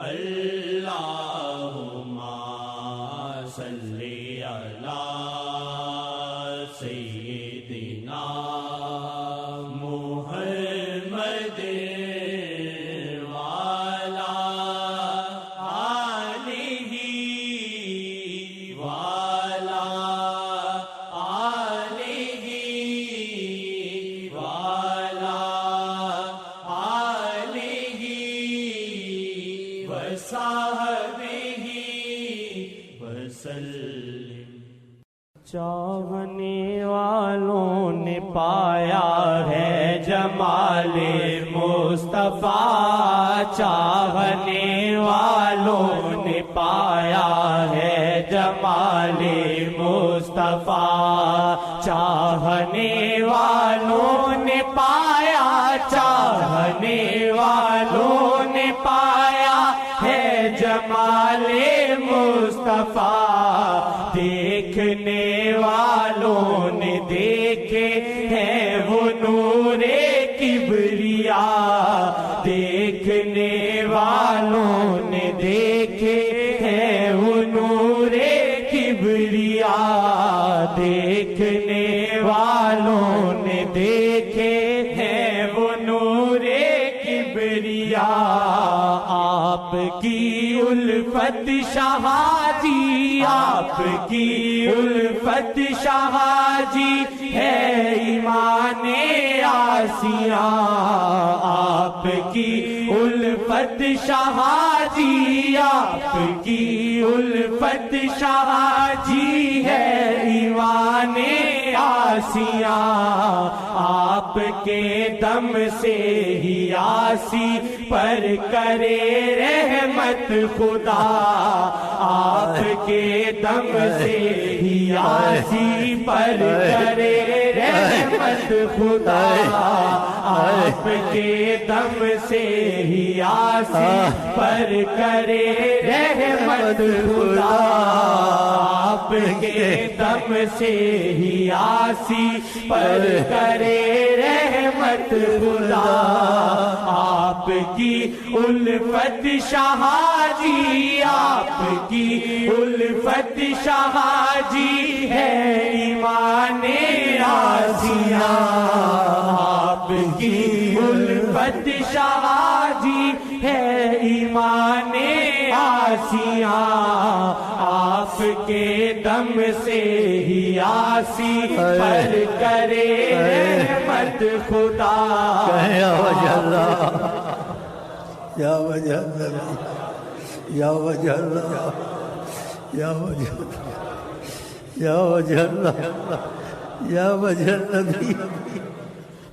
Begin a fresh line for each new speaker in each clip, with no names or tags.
اللہم صلی علی سیدنا محمد وعلی آلہ وعلی آلہ وعلی آلہ وصحبہ وسلم۔ چاہنے والوں نے پایا ہے جمال مصطفیٰ، چاہنے والوں نے پایا ہے جمال مصطفیٰ، چاہنے والوں نے پایا، چاہنے والوں نے پایا ہے جمال مصطفیٰ، دیکھنے والوں نے دیکھے ہیں وہ نور کبریاء، دیکھنے والوں نے دیکھے ہیں وہ نور کبریاء، دیکھنے والوں نے دیکھے ہیں وہ نور کبریاء۔ آپ کی الفت شاہ جی، آپ کی الفت شاہ جی ہے ایمان آسیاں، آپ کی الفت شاہ جی، آپ کی الفت شاہ جی ہے ایمان آسیاں، آپ کے دم سے ہی آسی پر کرے رحمت خدا، آپ کے دم سے ہی آسی پر کرے رحمت خدا، آپ کے دم سے ہی آسی پر کرے رحمت خدا، آپ کے دم سے ہی آسی پر کرے رحمت خدا، آپ کی الفت شاہ جی، آپ کی الفت شاہ جی ہے ایمان آسیاں، آپ کی الفت شاہ جی ہے ایمان آسیاں، آپ کے دم سے ہی آسی پر کرے رحمت خدا۔
یا وجہ اللہ، یا وجہ اللہ، یا وجہ اللہ، یا وجہ اللہ، یا وجہ اللہ، یا وجہ اللہ۔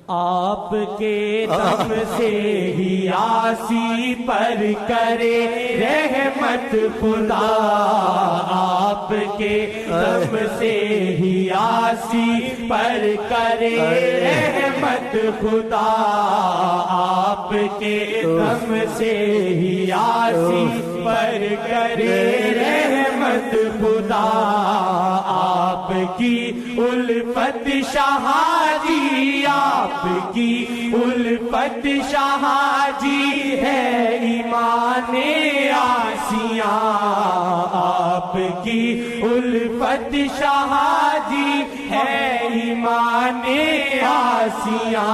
آپ کے دم سے ہی آسی پر کرے رحمت خدا، آپ کے دم سے ہی آسی پر کرے رحمت خدا، آپ کے دم سے ہی آسی پر کرے رحمت خدا، آپ کی الفت شاہ جی، آپ کی الفت شاہ جی ہے ایمان آسیاں، آپ کی الفت شاہ جی ہے ایمان آسیاں،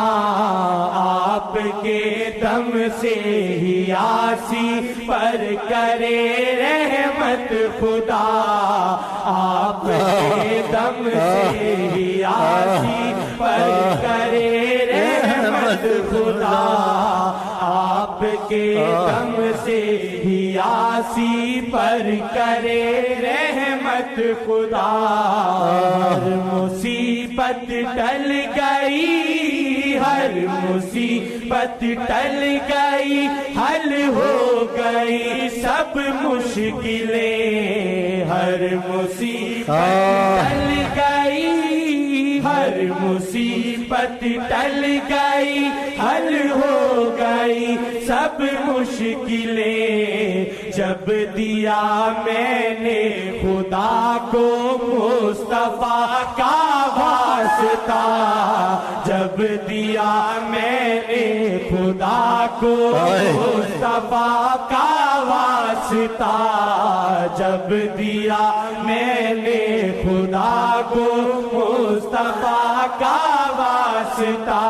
آپ کے دم سے ہی آسی پر کرے رحمت خدا، آپ کے دم سے ہی آسی پر کرے رحمت خدا، آپ کے دم سے ہی آسی پر کرے رحمت خدا۔ ہر مصیبت ٹل گئی، ہر مصیبت ٹل گئی، حل ہو گئی سب مشکلیں، ہر مصیبت ٹل گئی، ہر مصیبت ٹل گئی، حل ہو گئی سب مشکلیں، جب دیا میں نے خدا کو مصطفیٰ کا واسطہ واسطہ جب دیا میں نے خدا کو مصطفیٰ کا واسطہ جب دیا میں نے خدا کو مصطفیٰ کا واسطہ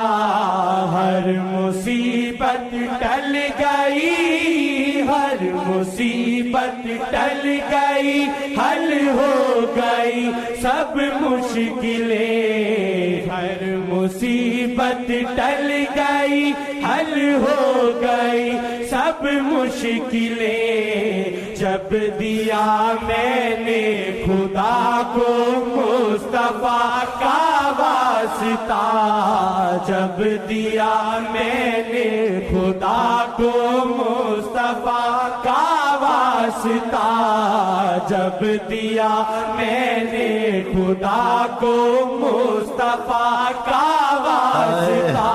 ہر مصیبت ٹل گئی ہر مصیبت ٹل گئی حل ہو گئی سب مشکلیں ہر مصیبت ٹل گئی حل ہو گئی سب مشکلیں جب دیا میں نے خدا کو مصطفیٰ کا واسطہ جب دیا میں نے خدا کو مصطفیٰ کا واسطہ جب دیا میں نے خدا کو مصطفیٰ کا واسطہ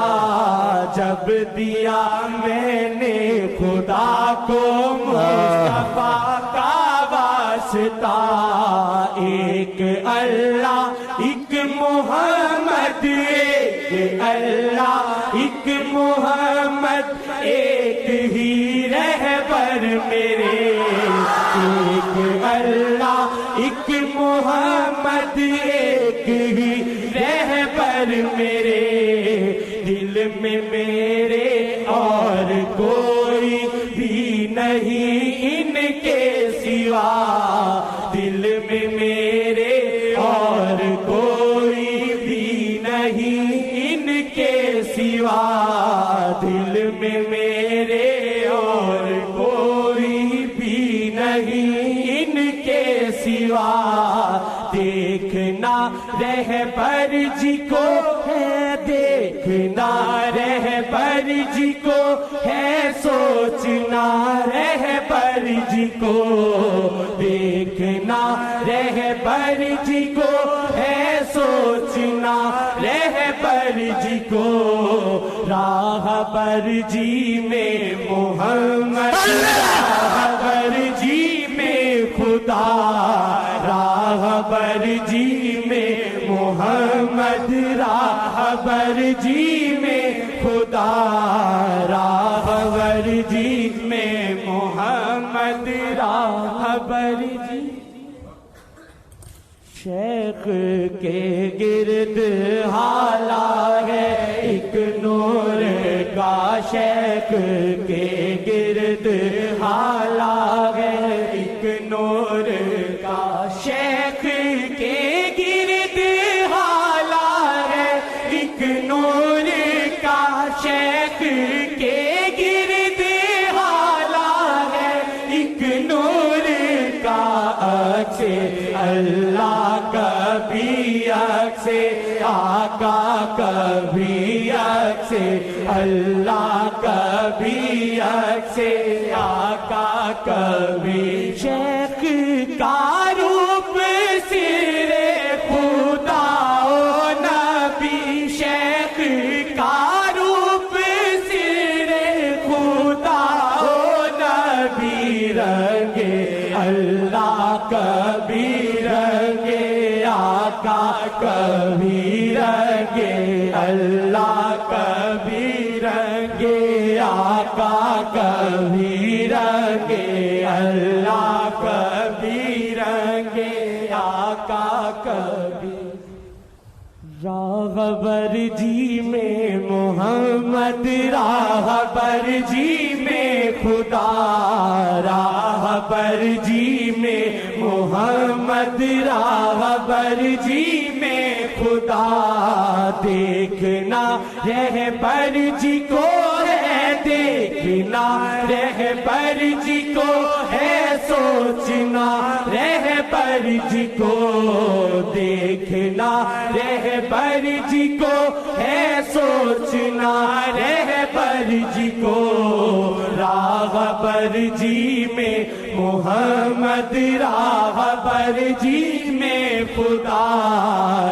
جب دیا میں نے خدا کو مصطفیٰ کا واسطہ ایک اللہ ایک محمد ایک اللہ ایک محمد ایک ہی رہبر میرے ایک اللہ ایک محمد ایک ہی رہبر میرے دل میں میرے اور کوئی بھی نہیں ان کے سوا دل میں میرے اور کوئی بھی نہیں ان کے سوا دل میں میرے اور کوئی بھی نہیں ان کے سوا دیکھنا رہبر جی کو ہے دیکھنا رہبر جی کو ہے سوچنا رہبر جی کو دیکھنا رہبر جی کو ہے سوچنا رہبر جی کو راہبر جی میں محمد راہبر جی میں خدا راہبر جی میں محمد راہبر جی میں خدا راہبر جی میں محمد راہبر جی شیخ کے گرد حالا ہے ایک نور کا شیخ کے گرد حالا ہے ایک نور کا شیخ کے گرد حالا ہے ایک نور کا شیخ کے گرد حالا ہے ایک نور کا عکس اللہ کبھی عکس آقا کبھی عکس اللہ کبھی عکس آقا کبھی شیخ کا روپ سر خدا و نبی شیخ کا روپ سر خدا و نبی رنگ اللہ کبھی رنگ آقا کبھی رنگ اللہ کبھی رنگ آقا کبھی رنگ اللہ کبھی رنگ آقا کبھی راہبر جی میں محمد راہبر جی میں خدا راہبر جی میں محمد راہبر جی میں خدا دیکھنا رہبر جی کو ہے دیکھنا رہبر جی کو ہے سوچنا رہبر جی کو دیکھنا رہبر جی کو ہے سوچنا رہبر جی کو راہبر جی میں محمد راہبر جی میں خدا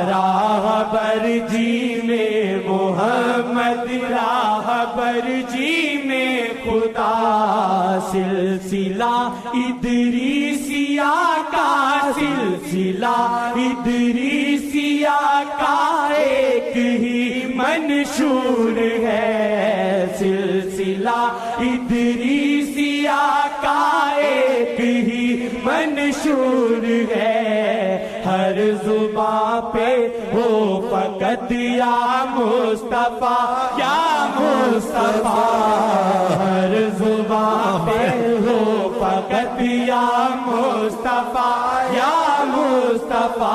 راہبر جی میں محمد راہبر جی میں خدا سلسلہ ادریسیہ کا سلسلہ سلسلہ ادریسیہ کا ایک ہی منشور ہے، سلسلہ ادریسیہ کا ایک ہی منشور ہے، ہر زباں پہ ہو فقط یا مصطفیٰ یا مصطفیٰ، ہر زباں پہ ہو فقط یا مصطفیٰ یا مصطفیٰ،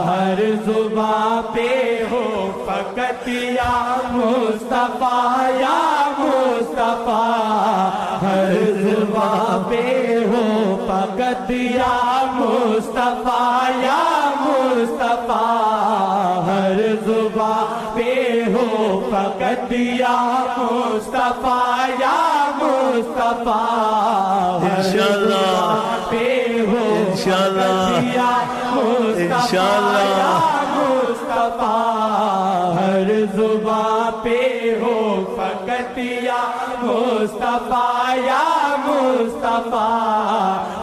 ہر زباں پہ ہو فقط یا مصطفیٰ یا مصطفیٰ، ہر زباں پہ ہو فقط یا مصطفیٰ یا مصطفیٰ، ہر زباں پہ ہو فقط یا مصطفیٰ یا مصطفیٰ، ہر زباں پہ ہو فقط یا مصطفیٰ یا مصطفیٰ، ہر زباں پہ ہو فقط یا مصطفیٰ یا مصطفیٰ،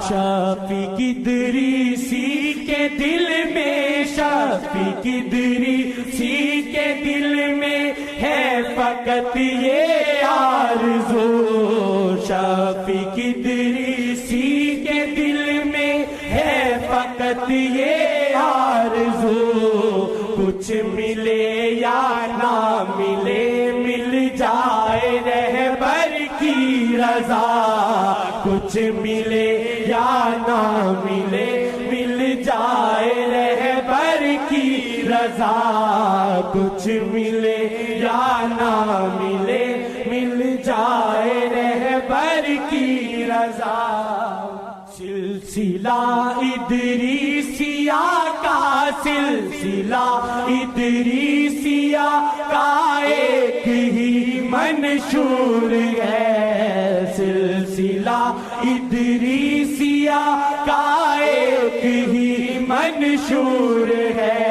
شفیق ادریسی کے دل میں، شفیق ادریسی کے دل میں ہے فقط یہ آرزو، شفیق ادریسی کے دل میں ہے فقط یہ آرزو، کچھ ملے یا نہ ملے مل جائے رہبر کی رضا، کچھ ملے یا نہ ملے مل جائے رہبر کی رضا، کچھ ملے یا نہ ملے مل جائے رہبر کی رضا، سلسلہ ادریسیہ کا، سلسلہ ادریسیہ کا ایک ہی منشور ہے، سلسلہ ادریسیہ کا ایک ہی منشور ہے،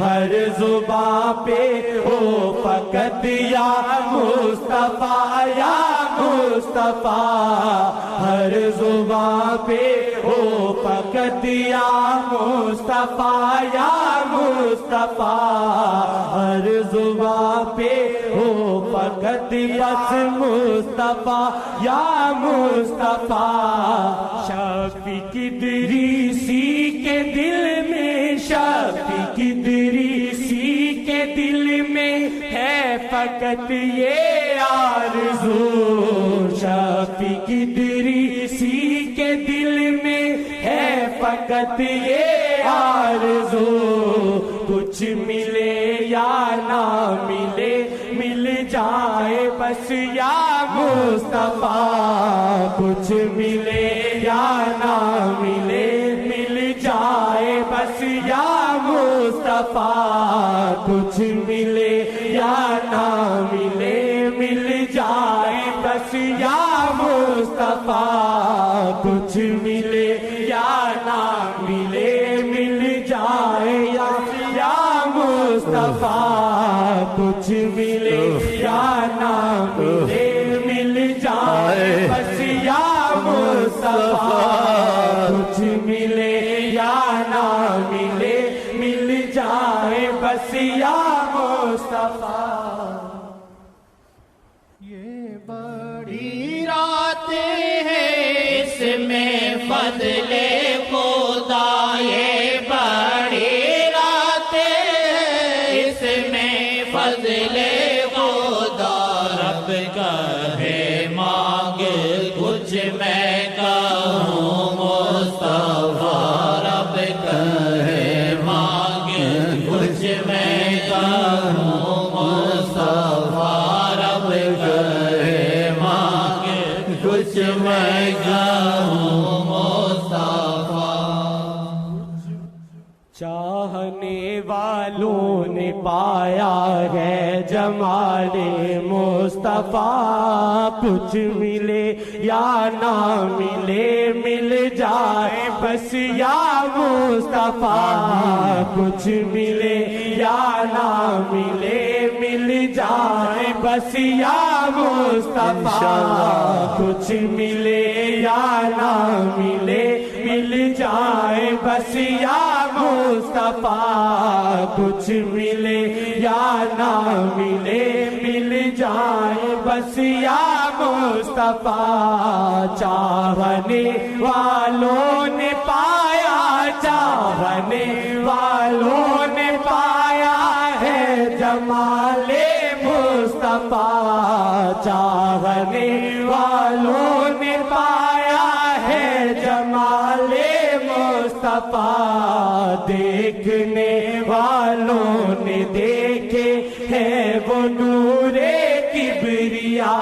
ہر زباں پہ ہو فقط یا مصطفیٰ یا مصطفیٰ، ہر زباں پہ ہو فقط یا مصطفیٰ یا مصطفیٰ، ہر زباں پہ ہو فقط بس مصطفیٰ یا مصطفیٰ، شفیق ادریسی کے دل میں، شفیق ادریسی کے دل میں ہے فقط یہ آرزو، شفیق ادریسی کے دل میں ہے فقط یہ آرزو، کچھ ملے یا نہ ملے مل جائے بس یا مصطفیٰ، کچھ ملے یا نہ ملے مل جائے بس یا مصطفیٰ، کچھ ملے یا نہ ملے مل جائے بس یا مصطفیٰ، کچھ ملے یا نہ ملے مل جائے یا مصطفیٰ، کچھ ملے یا نہ ملے مل جائے بس یا مصطفیٰ، کچھ ملے یا نہ ملے مل جائے بس یا مصطفیٰ،
یہ بڑی راتیں ہیں اس میں فضل خدا، یہ بڑی راتیں ہیں اس میں فضل خدا، رب کہے مانگ کچھ میں کہوں مصطفیٰ، رب کہے مانگ کچھ میں کہوں
چاہنے والوں نے پایا ہے جمال مصطفیٰ، کچھ ملے یا نہ ملے مل جائے بس یا مصطفیٰ، کچھ ملے یا نہ ملے مل جائے بس یا مصطفیٰ، کچھ ملے یا نہ ملے مل جائے بس یا مصطفیٰ، کچھ ملے یا نہ ملے مل جائے بس یا مصطفیٰ، چاہنے والوں نے پایا، چاہنے والوں نے پایا ہے جمال مصطفیٰ، چاہنے والوں نے پایا ہے جمال مصطفیٰ، دیکھنے والوں نے دیکھے ہے وہ نور کبریا،